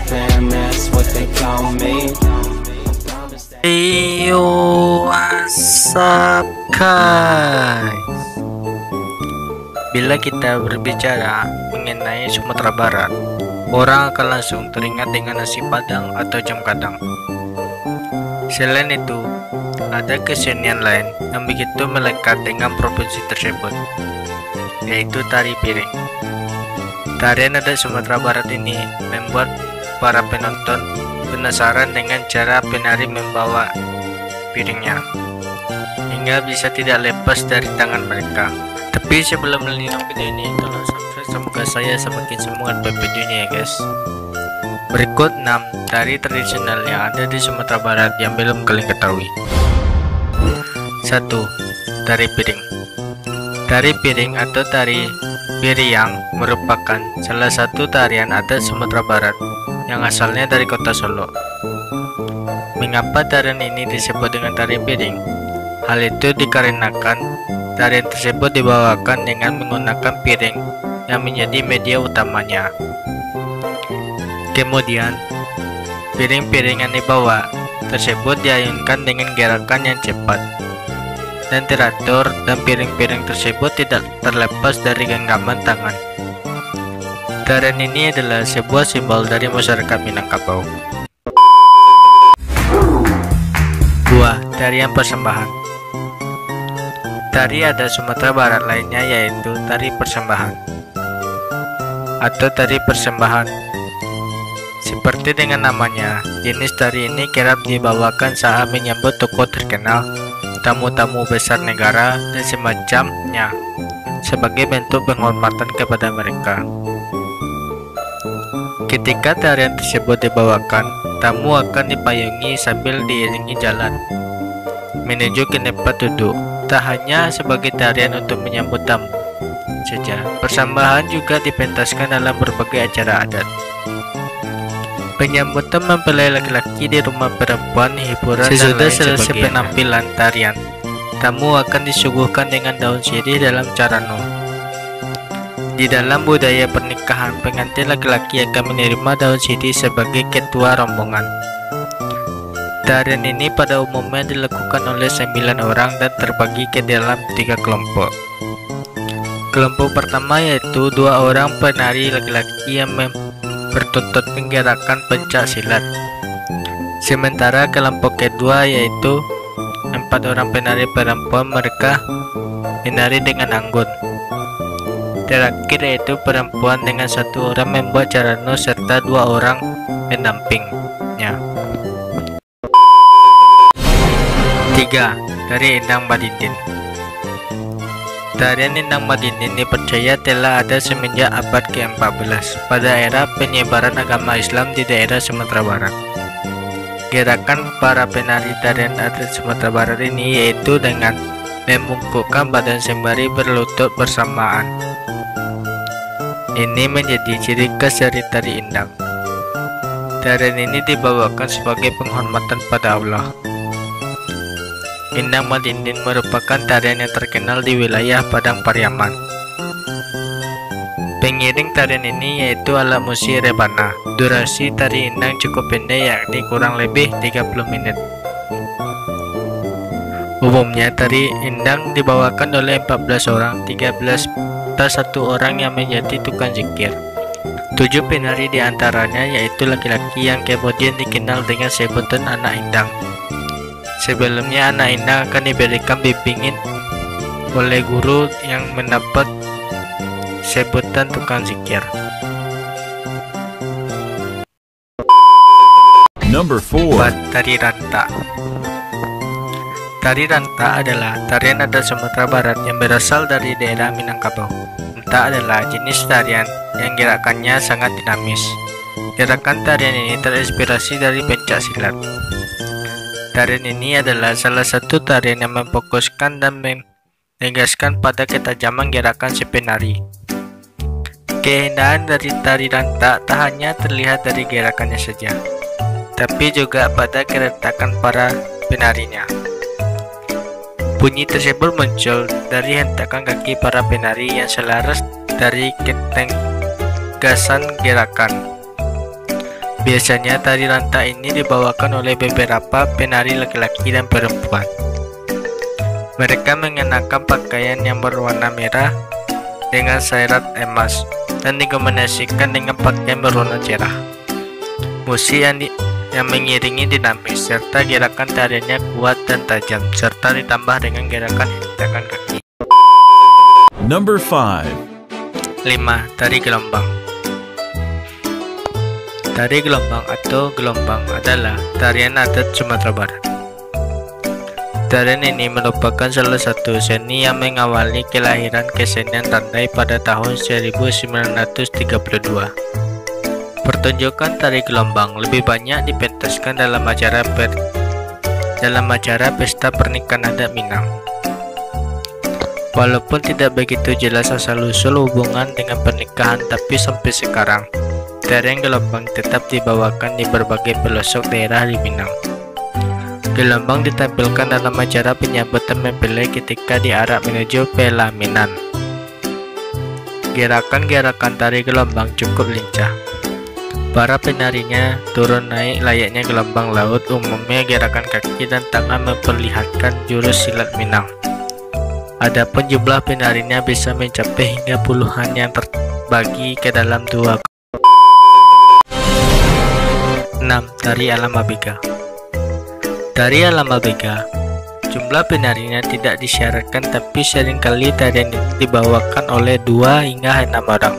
fam, that's what they call me. Yo, what's up guys? Bila kita berbicara mengenai Sumatera Barat, orang akan langsung teringat dengan nasi padang atau jam kadang. Selain itu, ada kesenian lain yang begitu melekat dengan provinsi tersebut, yaitu tari piring. Tarian adat Sumatera Barat ini membuat para penonton penasaran dengan cara penari membawa piringnya, hingga bisa tidak lepas dari tangan mereka. Tapi sebelum menonton video ini, tolong subscribe, semoga saya semakin semangat buat videonya ya guys. Berikut 6 tari tradisional yang ada di Sumatera Barat yang belum kalian ketahui. 1. Tari piring. Tari piring atau tari Biriang merupakan salah satu tarian adat Sumatera Barat yang asalnya dari kota Solo. Mengapa tarian ini disebut dengan tari piring? Hal itu dikarenakan tarian tersebut dibawakan dengan menggunakan piring yang menjadi media utamanya. Kemudian, piring-piring yang dibawa tersebut diayunkan dengan gerakan yang cepat dan teratur, dan piring-piring tersebut tidak terlepas dari genggaman tangan. Tarian ini adalah sebuah simbol dari masyarakat Minangkabau. 2. Tarian persembahan. Tari adat Sumatera Barat lainnya yaitu tari persembahan atau tari persembahan. Seperti dengan namanya, jenis tari ini kerap dibawakan saat menyambut tokoh terkenal, tamu-tamu besar negara, dan semacamnya, sebagai bentuk penghormatan kepada mereka. Ketika tarian tersebut dibawakan, tamu akan dipayungi sambil diiringi jalan menuju ke tempat duduk. Tak hanya sebagai tarian untuk menyambut tamu saja, persembahan juga dipentaskan dalam berbagai acara adat. Penyambutan mempelai laki-laki di rumah perempuan, hiburan, sesudah selesai penampilan tarian, tamu akan disuguhkan dengan daun sirih dalam carano. Di dalam budaya pernikahan, pengantin laki-laki akan menerima daun sirih sebagai ketua rombongan. Tarian ini pada umumnya dilakukan oleh 9 orang dan terbagi ke dalam 3 kelompok. Kelompok pertama yaitu 2 orang penari laki-laki yang bertuntut gerakan pencak silat. Sementara kelompok kedua yaitu 4 orang penari perempuan, mereka menari dengan anggun. Terakhir yaitu perempuan dengan 1 orang membuat carano serta 2 orang pendampingnya. 3. Tari Endang Madindin. Tarian Endang Madindin dipercaya telah ada semenjak abad ke-14 pada era penyebaran agama Islam di daerah Sumatera Barat. Gerakan para penari tarian adat Sumatera Barat ini yaitu dengan membungkukkan badan sembari berlutut bersamaan. Ini menjadi ciri khas dari tari Endang. Tarian ini dibawakan sebagai penghormatan pada Allah. Endang Madindin merupakan tarian yang terkenal di wilayah Padang Pariaman. Pengiring tarian ini yaitu alat musik rebana. Durasi tari endang cukup pendek, yakni kurang lebih 30 menit. Umumnya tari endang dibawakan oleh 14 orang, 13 plus 1 orang yang menjadi tukang zikir. 7 penari diantaranya yaitu laki-laki yang kemudian dikenal dengan sebutan anak endang. Sebelumnya anak endang akan diberikan bimbingan oleh guru yang mendapat sebutan tukang zikir. Number 4. Tari Ranta. Tari Ranta adalah tarian adat Sumatera Barat yang berasal dari daerah Minangkabau. Ranta adalah jenis tarian yang gerakannya sangat dinamis. Gerakan tarian ini terinspirasi dari pencak silat. Tarian ini adalah salah satu tarian yang memfokuskan dan menegaskan pada ketajaman gerakan si penari. Keindahan dari tari Ranta tak hanya terlihat dari gerakannya saja, tapi juga pada keretakan para penarinya. Bunyi tersebut muncul dari hentakan kaki para penari yang selaras dari ketegasan gerakan. Biasanya tari ranta ini dibawakan oleh beberapa penari laki-laki dan perempuan. Mereka mengenakan pakaian yang berwarna merah dengan syarat emas dan dikombinasikan dengan pakaian berwarna cerah. Musik yang mengiringi dinamis serta gerakan tariannya kuat dan tajam serta ditambah dengan gerakan kaki. Number 5. 5. Tari gelombang. Tari gelombang atau gelombang adalah tarian adat Sumatera Barat. Tarian ini merupakan salah satu seni yang mengawali kelahiran kesenian Randai pada tahun 1932. Pertunjukan tari gelombang lebih banyak dipentaskan dalam acara pesta pernikahan adat Minang. Walaupun tidak begitu jelas asal-usul hubungan dengan pernikahan, tapi sampai sekarang tarian gelombang tetap dibawakan di berbagai pelosok daerah di Minang. Gelombang ditampilkan dalam acara penyambutan mempelai ketika diarak menuju pelaminan. Gerakan-gerakan tari gelombang cukup lincah. Para penarinya turun naik layaknya gelombang laut, umumnya gerakan kaki dan tangan memperlihatkan jurus silat Minang. Adapun jumlah penarinya bisa mencapai hingga puluhan yang terbagi ke dalam dua. 6. Tari alam abega. Tari alam abega, jumlah penarinya tidak disyaratkan, tapi seringkali tarian ini dibawakan oleh 2 hingga 6 orang.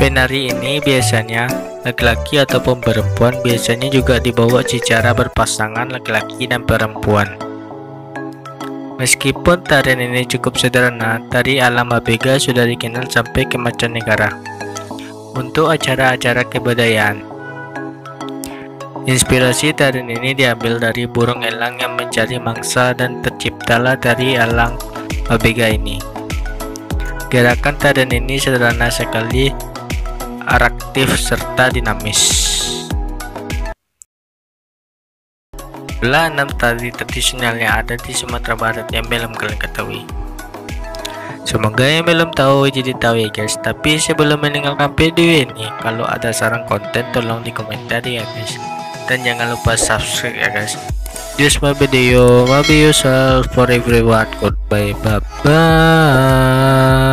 Penari ini biasanya laki-laki ataupun perempuan, biasanya juga dibawa secara berpasangan laki-laki dan perempuan. Meskipun tarian ini cukup sederhana, tari alam abega sudah dikenal sampai ke mancanegara untuk acara-acara kebudayaan. Inspirasi tarian ini diambil dari burung elang yang mencari mangsa dan terciptalah tari alam abega ini. Gerakan tarian ini sederhana sekali, atraktif serta dinamis. Belah 6 tari tradisional yang ada di Sumatera Barat yang belum kalian ketahui. Semoga yang belum tahu jadi tahu ya guys. Tapi sebelum meninggalkan video ini, kalau ada saran konten tolong di komentar ya guys. Dan jangan lupa subscribe ya guys. This my video. Love yourself for everyone. Goodbye. Bye bye.